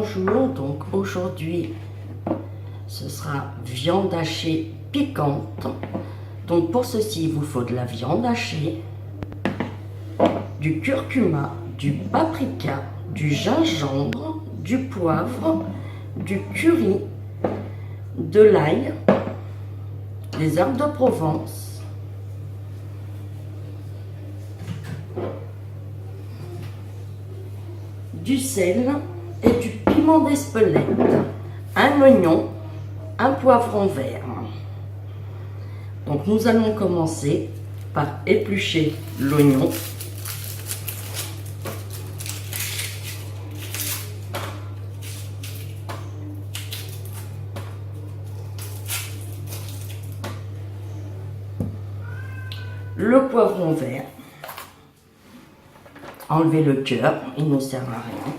bonjour, donc aujourd'hui ce sera viande hachée piquante. Donc pour ceci il vous faut de la viande hachée, du curcuma, du paprika, du gingembre, du poivre, du curry, de l'ail, des herbes de Provence, du sel et du piment d'Espelette, un oignon, un poivron vert. Donc nous allons commencer par éplucher l'oignon. Le poivron vert. Enlever le cœur, il ne sert à rien.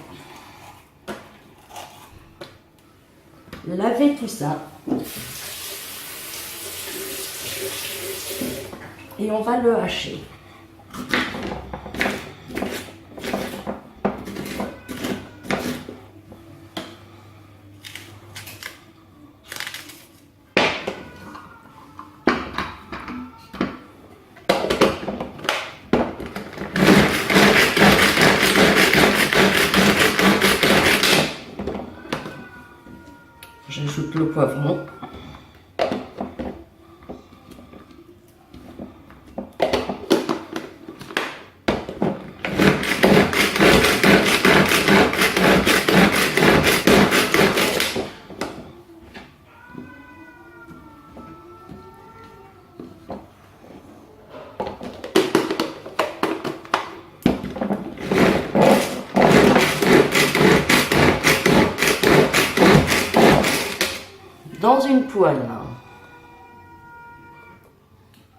Laver tout ça. Et on va le hacher. J'ajoute le poivron. Dans une poêle,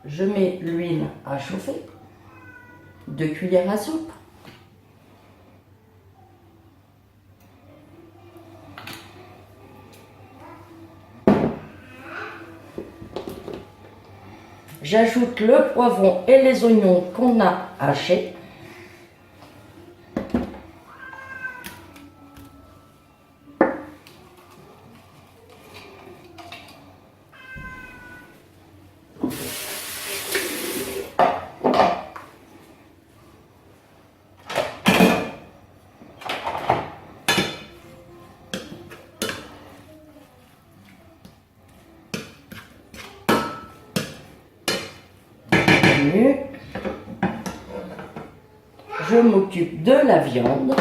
je mets l'huile à chauffer, 2 cuillères à soupe. J'ajoute le poivron et les oignons qu'on a hachés. Je m'occupe de la viande.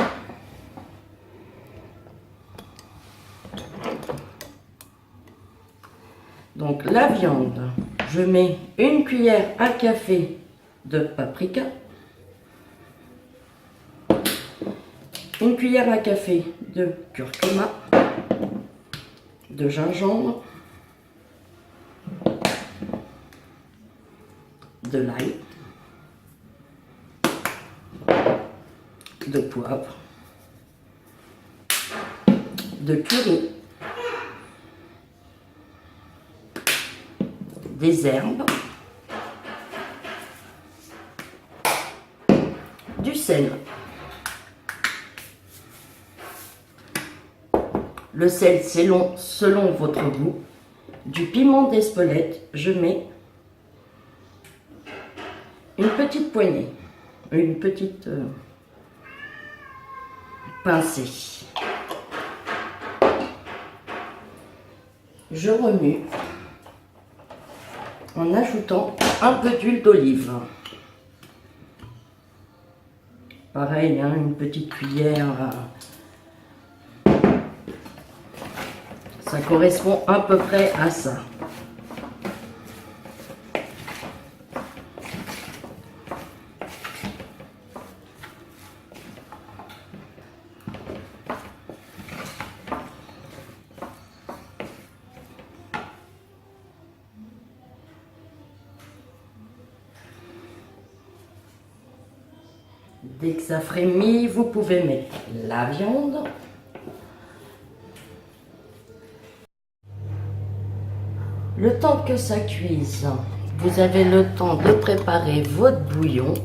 Donc la viande, je mets 1 cuillère à café de paprika, 1 cuillère à café de curcuma, de gingembre, de l'ail, de poivre, de curry, des herbes, du sel. Le sel, c'est selon votre goût. Du piment d'Espelette, je mets une petite poignée, une petite pincée. Je remue en ajoutant un peu d'huile d'olive. Pareil, hein, une petite cuillère. Ça correspond à peu près à ça. Dès que ça frémit, vous pouvez mettre la viande. Le temps que ça cuise, vous avez le temps de préparer votre bouillon.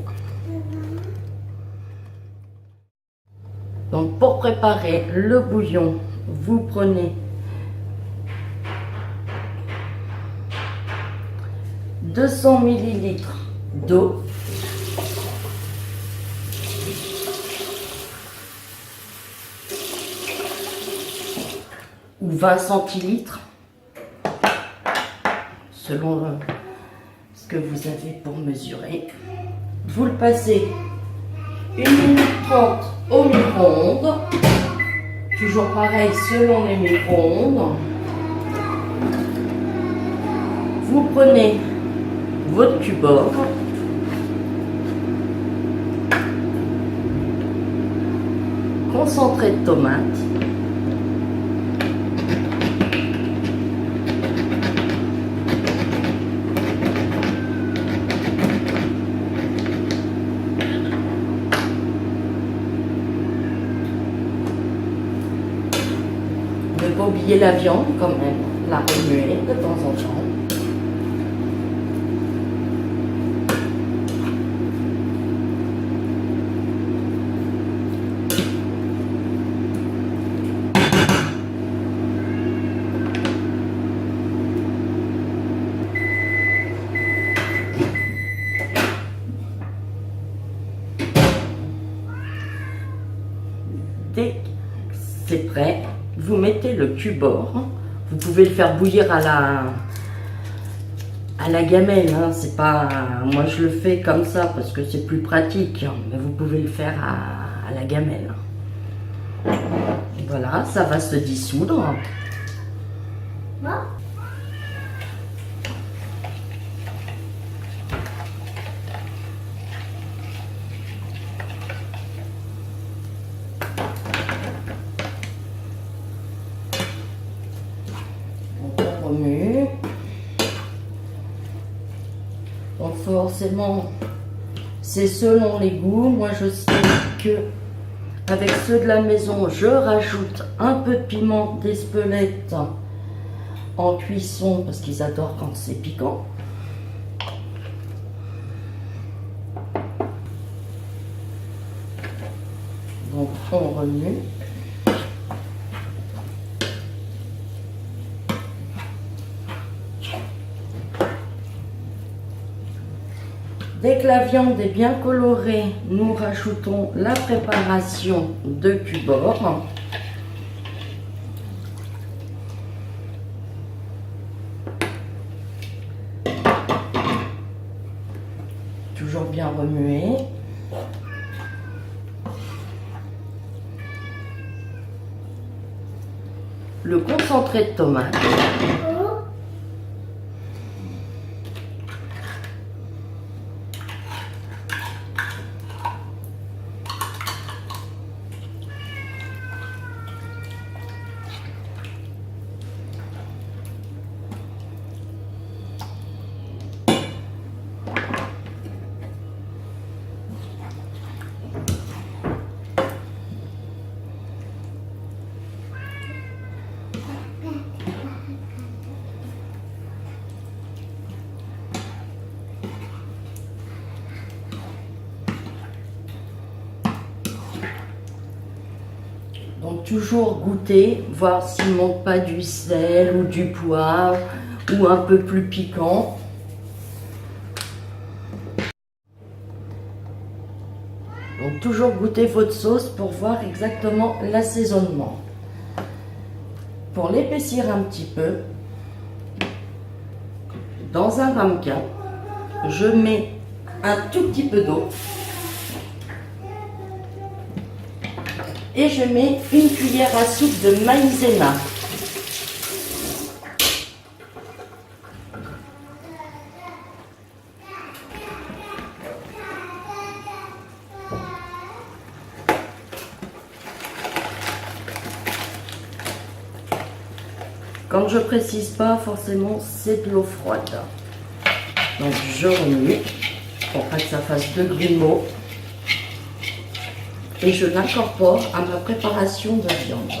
Donc pour préparer le bouillon, vous prenez 200 ml d'eau, ou 20 centilitres, selon ce que vous avez pour mesurer. Vous le passez 1 minute 30 au micro-ondes, toujours pareil selon les micro-ondes. Vous prenez votre cubord, concentré de tomate, ne pas oublier la viande quand même, la remuer de temps en temps. Dès que c'est prêt, vous mettez le cubord. Vous pouvez le faire bouillir à la gamelle. Hein. C'est pas, moi je le fais comme ça parce que c'est plus pratique, mais vous pouvez le faire à la gamelle. Voilà, ça va se dissoudre. On remue. Donc forcément, c'est selon les goûts. Moi je sais que avec ceux de la maison, je rajoute un peu de piment d'Espelette en cuisson parce qu'ils adorent quand c'est piquant. Donc on remue. Dès que la viande est bien colorée, nous rajoutons la préparation de cubord. Toujours bien remuer. Le concentré de tomate. Donc toujours goûter, voir s'il ne manque pas du sel ou du poivre ou un peu plus piquant. Donc toujours goûter votre sauce pour voir exactement l'assaisonnement. Pour l'épaissir un petit peu, dans un ramequin, je mets un tout petit peu d'eau. Et je mets une cuillère à soupe de maïzena. Quand je précise pas, forcément, c'est de l'eau froide. Donc je remue pour pas que ça fasse de grumeaux. Et je l'incorpore à ma préparation de viande.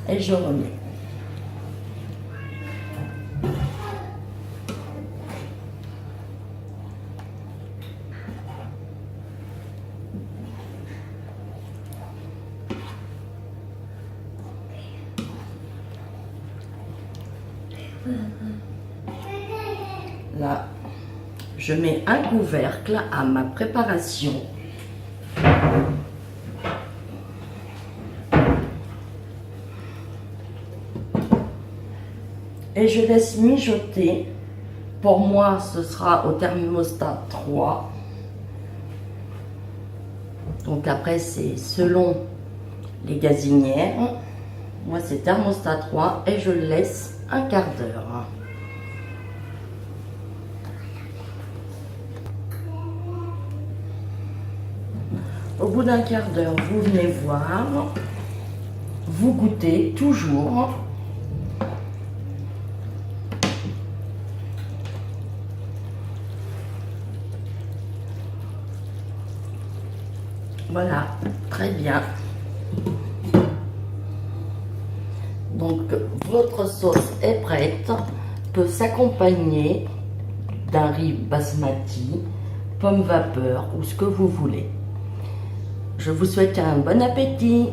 Et je remets. Là, je mets un couvercle à ma préparation. Et je laisse mijoter. Pour moi, ce sera au thermostat 3. Donc après, c'est selon les gazinières. Moi, c'est thermostat 3 et je le laisse un quart d'heure. Au bout d'un quart d'heure, vous venez voir. Vous goûtez toujours. Voilà, très bien. Donc, votre sauce est prête. Peut s'accompagner d'un riz basmati, pomme vapeur ou ce que vous voulez. Je vous souhaite un bon appétit.